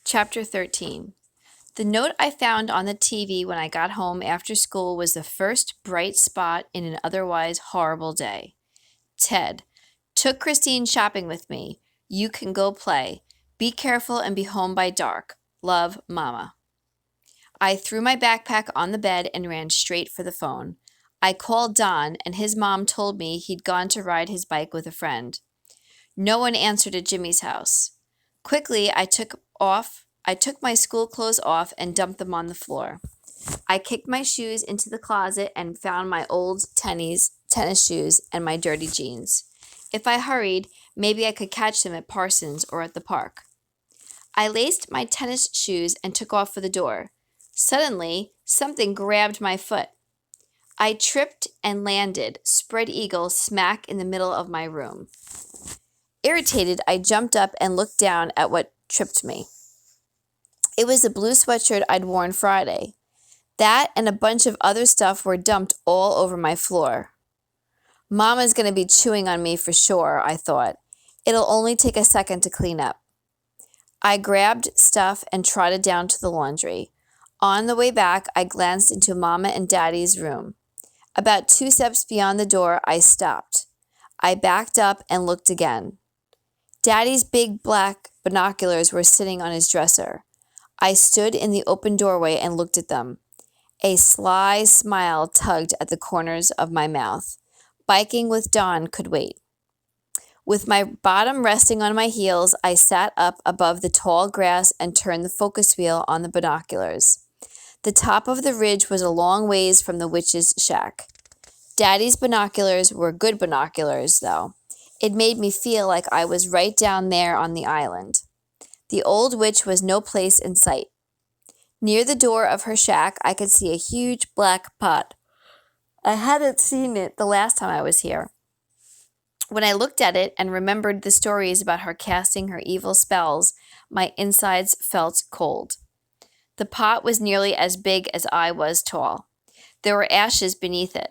Chapter 13. The note I found on the TV when I got home after school was the first bright spot in an otherwise horrible day. Ted, took Christine shopping with me. You can go play. Be careful and be home by dark. Love, Mama. I threw my backpack on the bed and ran straight for the phone. I called Don, and his mom told me he'd gone to ride his bike with a friend. No one answered at Jimmy's house. Quickly, I took my school clothes off and dumped them on the floor. I kicked my shoes into the closet and found my old tennis shoes and my dirty jeans. If I hurried, maybe I could catch them at Parsons or at the park. I laced my tennis shoes and took off for the door. Suddenly, something grabbed my foot. I tripped and landed, spread eagle, smack in the middle of my room. Irritated, I jumped up and looked down at what tripped me. It was the blue sweatshirt I'd worn Friday. That and a bunch of other stuff were dumped all over my floor. Mama's going to be chewing on me for sure, I thought. It'll only take a second to clean up. I grabbed stuff and trotted down to the laundry. On the way back, I glanced into Mama and Daddy's room. About 2 steps beyond the door, I stopped. I backed up and looked again. Daddy's big black binoculars were sitting on his dresser. I stood in the open doorway and looked at them. A sly smile tugged at the corners of my mouth. Biking with Don could wait. With my bottom resting on my heels, I sat up above the tall grass and turned the focus wheel on the binoculars. The top of the ridge was a long ways from the witch's shack. Daddy's binoculars were good binoculars, though. It made me feel like I was right down there on the island. The old witch was no place in sight. Near the door of her shack, I could see a huge black pot. I hadn't seen it the last time I was here. When I looked at it and remembered the stories about her casting her evil spells, my insides felt cold. The pot was nearly as big as I was tall. There were ashes beneath it.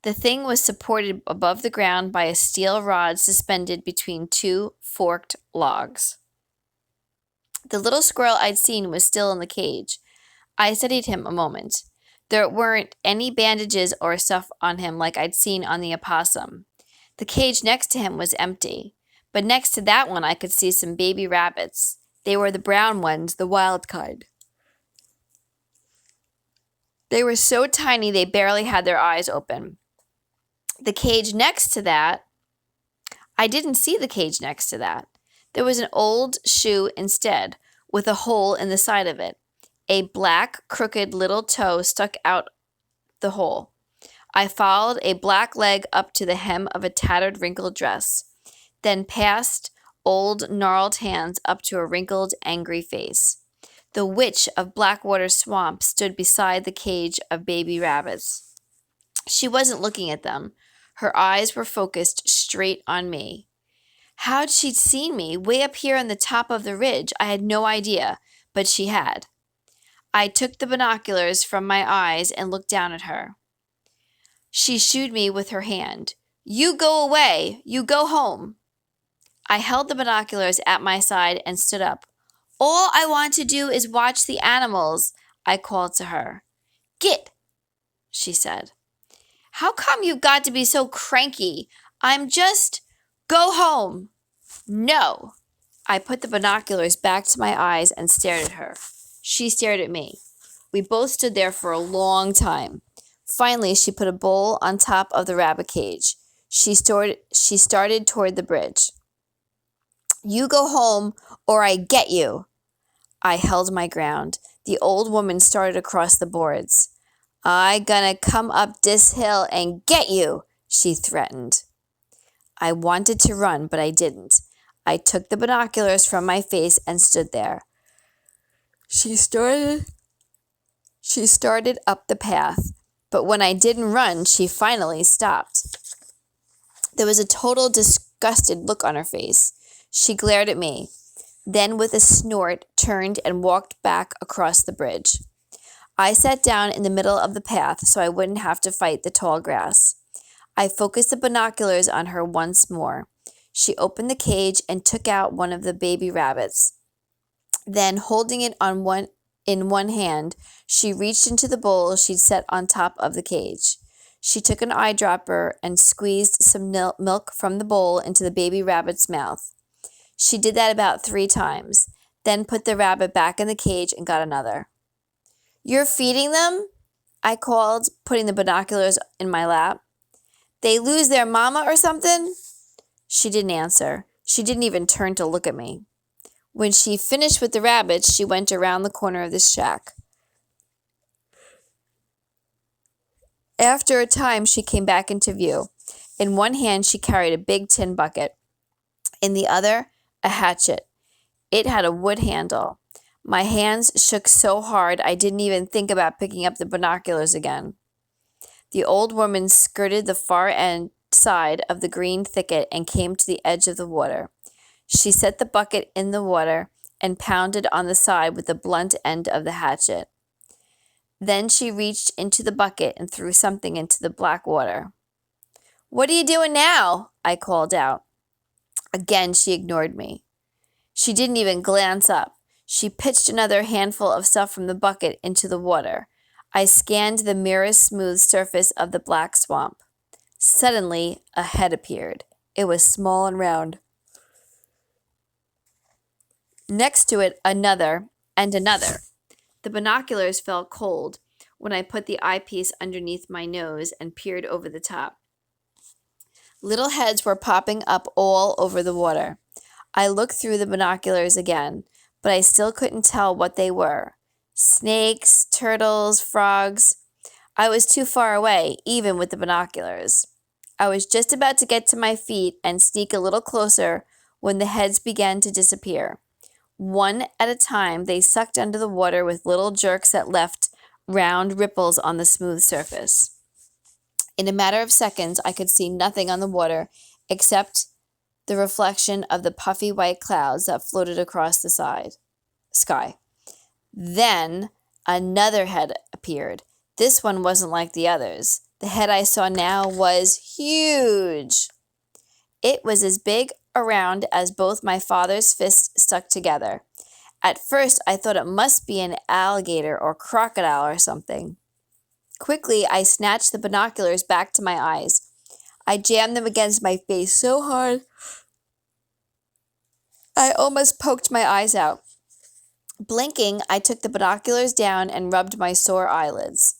The thing was supported above the ground by a steel rod suspended between 2 forked logs. The little squirrel I'd seen was still in the cage. I studied him a moment. There weren't any bandages or stuff on him like I'd seen on the opossum. The cage next to him was empty, but next to that one I could see some baby rabbits. They were the brown ones, the wild kind. They were so tiny they barely had their eyes open. The cage next to that, I didn't see the cage next to that. There was an old shoe instead, with a hole in the side of it. A black, crooked little toe stuck out the hole. I followed a black leg up to the hem of a tattered, wrinkled dress, then past old, gnarled hands up to a wrinkled, angry face. The witch of Blackwater Swamp stood beside the cage of baby rabbits. She wasn't looking at them. Her eyes were focused straight on me. How'd she seen me way up here on the top of the ridge? I had no idea, but she had. I took the binoculars from my eyes and looked down at her. She shooed me with her hand. You go away. You go home. I held the binoculars at my side and stood up. All I want to do is watch the animals, I called to her. Git, she said. How come you've got to be so cranky? Go home. No. I put the binoculars back to my eyes and stared at her. She stared at me. We both stood there for a long time. Finally, she put a bowl on top of the rabbit cage. She started toward the bridge. You go home or I get you. I held my ground. The old woman started across the boards. I gonna come up this hill and get you, she threatened. I wanted to run, but I didn't. I took the binoculars from my face and stood there. She started up the path, but when I didn't run, she finally stopped. There was a total disgusted look on her face. She glared at me, then with a snort turned and walked back across the bridge. I sat down in the middle of the path so I wouldn't have to fight the tall grass. I focused the binoculars on her once more. She opened the cage and took out one of the baby rabbits. Then, holding it in one hand, she reached into the bowl she'd set on top of the cage. She took an eyedropper and squeezed some milk from the bowl into the baby rabbit's mouth. She did that about 3 times, then put the rabbit back in the cage and got another. "You're feeding them?" I called, putting the binoculars in my lap. "They lose their mama or something?" She didn't answer. She didn't even turn to look at me. When she finished with the rabbits, she went around the corner of the shack. After a time, she came back into view. In one hand, she carried a big tin bucket. In the other, a hatchet. It had a wood handle. My hands shook so hard I didn't even think about picking up the binoculars again. The old woman skirted the far end side of the green thicket and came to the edge of the water. She set the bucket in the water and pounded on the side with the blunt end of the hatchet. Then she reached into the bucket and threw something into the Blackwater. "What are you doing now?" I called out. Again, she ignored me. She didn't even glance up. She pitched another handful of stuff from the bucket into the water. I scanned the mirror-smooth surface of the black swamp. Suddenly, a head appeared. It was small and round. Next to it, another and another. The binoculars felt cold when I put the eyepiece underneath my nose and peered over the top. Little heads were popping up all over the water. I looked through the binoculars again, but I still couldn't tell what they were. Snakes, turtles, frogs. I was too far away, even with the binoculars. I was just about to get to my feet and sneak a little closer when the heads began to disappear. One at a time, they sucked under the water with little jerks that left round ripples on the smooth surface. In a matter of seconds, I could see nothing on the water except the reflection of the puffy white clouds that floated across the sky. Then another head appeared. This one wasn't like the others. The head I saw now was huge. It was as big around as both my father's fists stuck together. At first, I thought it must be an alligator or crocodile or something. Quickly, I snatched the binoculars back to my eyes. I jammed them against my face so hard, I almost poked my eyes out. Blinking, I took the binoculars down and rubbed my sore eyelids.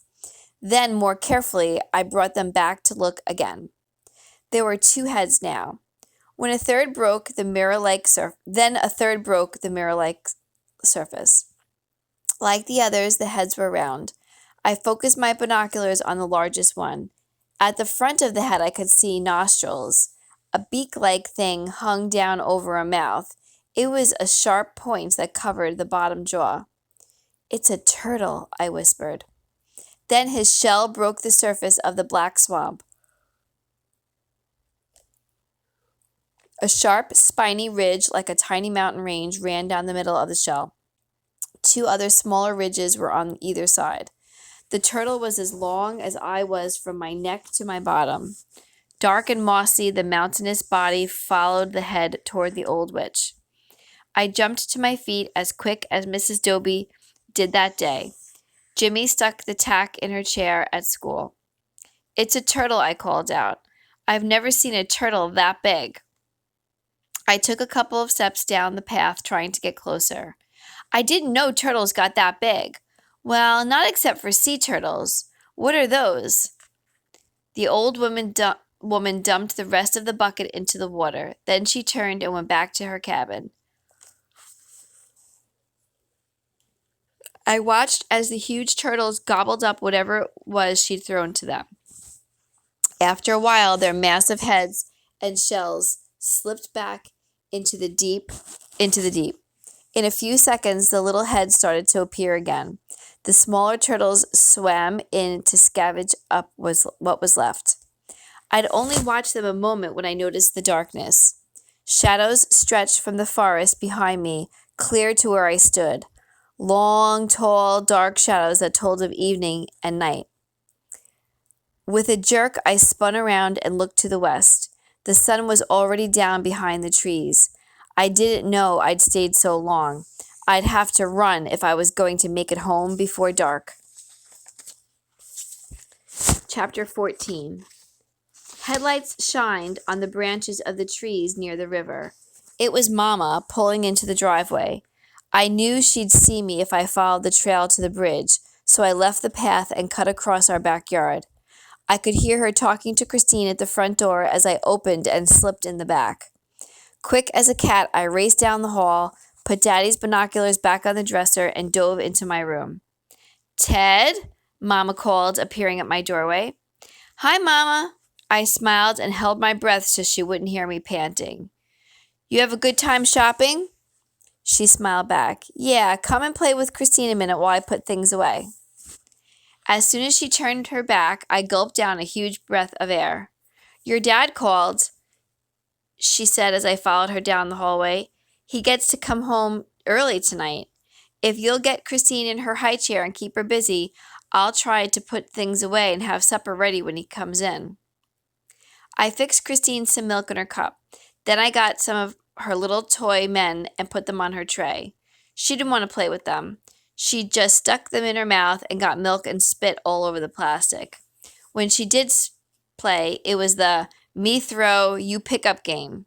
Then, more carefully, I brought them back to look again. There were 2 heads now. When a third broke the mirror-like surface. Like the others, the heads were round. I focused my binoculars on the largest one. At the front of the head, I could see nostrils. A beak-like thing hung down over a mouth. It was a sharp point that covered the bottom jaw. "It's a turtle," I whispered. Then his shell broke the surface of the black swamp. A sharp, spiny ridge like a tiny mountain range ran down the middle of the shell. 2 other smaller ridges were on either side. The turtle was as long as I was from my neck to my bottom. Dark and mossy, the mountainous body followed the head toward the old witch. I jumped to my feet as quick as Mrs. Doby did that day. Jimmy stuck the tack in her chair at school. "It's a turtle," I called out. "I've never seen a turtle that big." I took a couple of steps down the path, trying to get closer. "I didn't know turtles got that big." "Well, not except for sea turtles. What are those?" The old woman dumped the rest of the bucket into the water. Then she turned and went back to her cabin. I watched as the huge turtles gobbled up whatever it was she'd thrown to them. After a while, their massive heads and shells slipped back into the deep. In a few seconds, the little heads started to appear again. The smaller turtles swam in to scavenge up what was left. I'd only watched them a moment when I noticed the darkness. Shadows stretched from the forest behind me, clear to where I stood. Long, tall, dark shadows that told of evening and night. With a jerk, I spun around and looked to the west. The sun was already down behind the trees. I didn't know I'd stayed so long. I'd have to run if I was going to make it home before dark. Chapter 14. Headlights shined on the branches of the trees near the river. It was Mama pulling into the driveway. I knew she'd see me if I followed the trail to the bridge, so I left the path and cut across our backyard. I could hear her talking to Christine at the front door as I opened and slipped in the back. Quick as a cat, I raced down the hall, put Daddy's binoculars back on the dresser, and dove into my room. "Ted?" Mama called, appearing at my doorway. "Hi, Mama." I smiled and held my breath so she wouldn't hear me panting. "You have a good time shopping?" She smiled back. "Yeah, come and play with Christine a minute while I put things away." As soon as she turned her back, I gulped down a huge breath of air. "Your dad called," she said as I followed her down the hallway. "He gets to come home early tonight. If you'll get Christine in her high chair and keep her busy, I'll try to put things away and have supper ready when he comes in." I fixed Christine some milk in her cup. Then I got some of her little toy men and put them on her tray. She didn't want to play with them. She just stuck them in her mouth and got milk and spit all over the plastic. When she did play, it was the me throw, you pick up game.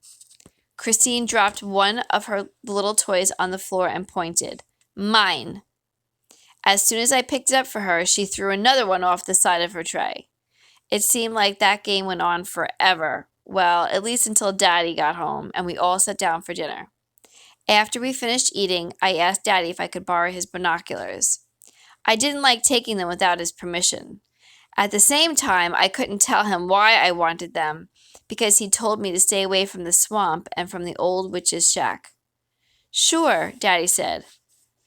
Christine dropped one of her little toys on the floor and pointed. "Mine." As soon as I picked it up for her, she threw another one off the side of her tray. It seemed like that game went on forever. Well, at least until Daddy got home and we all sat down for dinner. After we finished eating, I asked Daddy if I could borrow his binoculars. I didn't like taking them without his permission. At the same time, I couldn't tell him why I wanted them, because he told me to stay away from the swamp and from the old witch's shack. "Sure," Daddy said.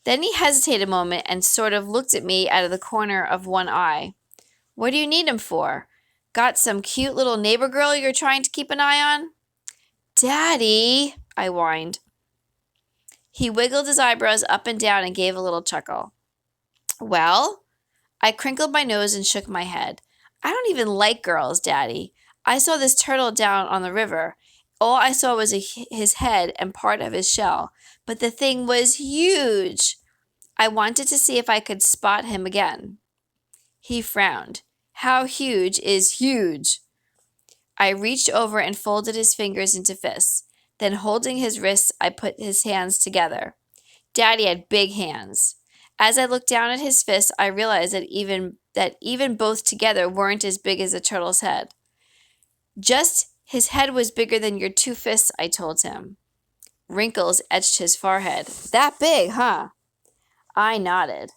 Then he hesitated a moment and sort of looked at me out of the corner of one eye. "What do you need 'em for? Got some cute little neighbor girl you're trying to keep an eye on?" "Daddy," I whined. He wiggled his eyebrows up and down and gave a little chuckle. "Well?" I crinkled my nose and shook my head. "I don't even like girls, Daddy. I saw this turtle down on the river. All I saw was his head and part of his shell, but the thing was huge. I wanted to see if I could spot him again." He frowned. "How huge is huge?" I reached over and folded his fingers into fists. Then, holding his wrists, I put his hands together. Daddy had big hands. As I looked down at his fists, I realized that even both together weren't as big as a turtle's head. "Just his head was bigger than your two fists," I told him. Wrinkles etched his forehead. "That big, huh?" I nodded.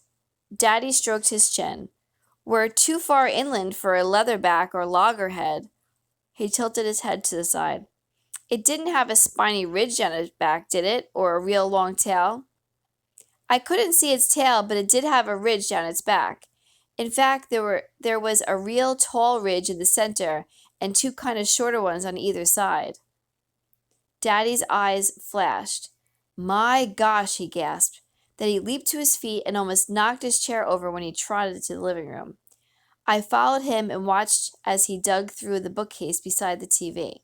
Daddy stroked his chin. "We're too far inland for a leatherback or loggerhead." He tilted his head to the side. "It didn't have a spiny ridge on its back, did it? Or a real long tail?" I couldn't see its tail, but it did have a ridge down its back. In fact, there was a real tall ridge in the center and two kind of shorter ones on either side. Daddy's eyes flashed. "My gosh," he gasped. Then he leaped to his feet and almost knocked his chair over when he trotted to the living room. I followed him and watched as he dug through the bookcase beside the TV.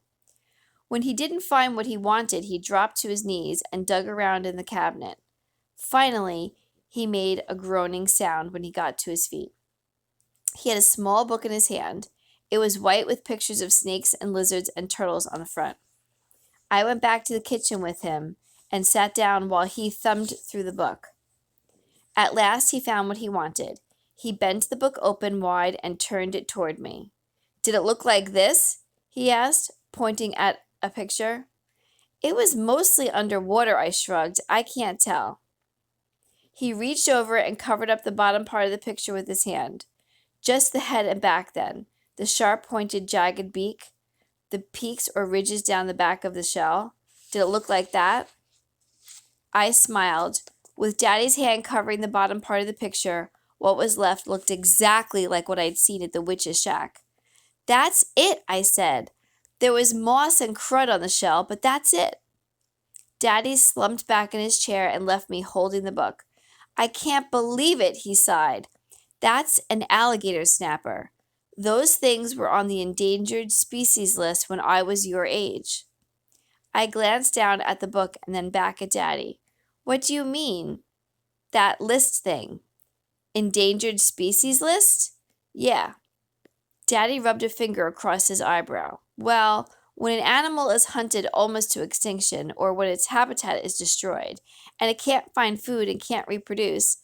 When he didn't find what he wanted, he dropped to his knees and dug around in the cabinet. Finally, he made a groaning sound when he got to his feet. He had a small book in his hand. It was white with pictures of snakes and lizards and turtles on the front. I went back to the kitchen with him and sat down while he thumbed through the book. At last he found what he wanted. He bent the book open wide and turned it toward me. "Did it look like this?" he asked, pointing at a picture. "It was mostly underwater," I shrugged. "I can't tell." He reached over and covered up the bottom part of the picture with his hand. Just the head and back then, the sharp pointed jagged beak, the peaks or ridges down the back of the shell. Did it look like that? I smiled. With Daddy's hand covering the bottom part of the picture, what was left looked exactly like what I'd seen at the witch's shack. "That's it," I said. "There was moss and crud on the shell, but that's it." Daddy slumped back in his chair and left me holding the book. "I can't believe it," he sighed. "That's an alligator snapper. Those things were on the endangered species list when I was your age." I glanced down at the book and then back at Daddy. What do you mean? That list thing. Endangered species list? Yeah. Daddy rubbed a finger across his eyebrow. Well, when an animal is hunted almost to extinction, or when its habitat is destroyed, and it can't find food and can't reproduce,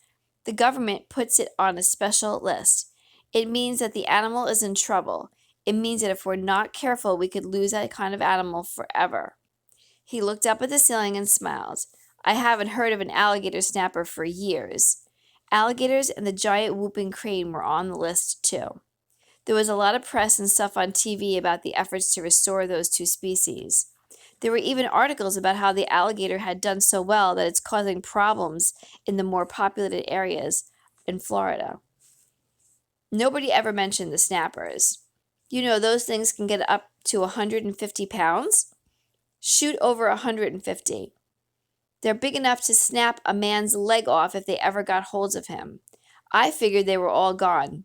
the government puts it on a special list. It means that the animal is in trouble. It means that if we're not careful, we could lose that kind of animal forever. He looked up at the ceiling and smiled. I haven't heard of an alligator snapper for years. Alligators and the giant whooping crane were on the list, too. There was a lot of press and stuff on TV about the efforts to restore those two species. There were even articles about how the alligator had done so well that it's causing problems in the more populated areas in Florida. Nobody ever mentioned the snappers. You know, those things can get up to 150 pounds. Shoot over 150. They're big enough to snap a man's leg off if they ever got holds of him. I figured they were all gone.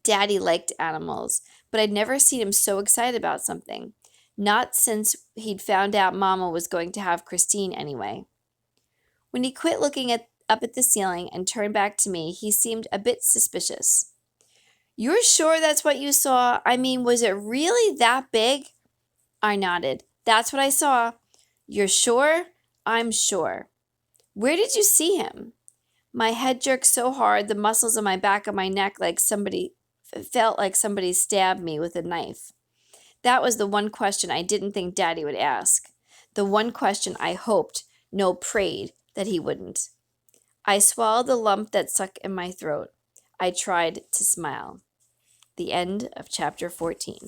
Daddy liked animals, but I'd never seen him so excited about something. Not since he'd found out Mama was going to have Christine anyway. When he quit looking up at the ceiling and turned back to me, he seemed a bit suspicious. You're sure that's what you saw? I mean, was it really that big? I nodded. That's what I saw. You're sure? I'm sure. Where did you see him? My head jerked so hard, the muscles on my back of my neck felt like somebody stabbed me with a knife. That was the one question I didn't think Daddy would ask. The one question I hoped, no, prayed, that he wouldn't. I swallowed the lump that stuck in my throat. I tried to smile. The end of chapter 14.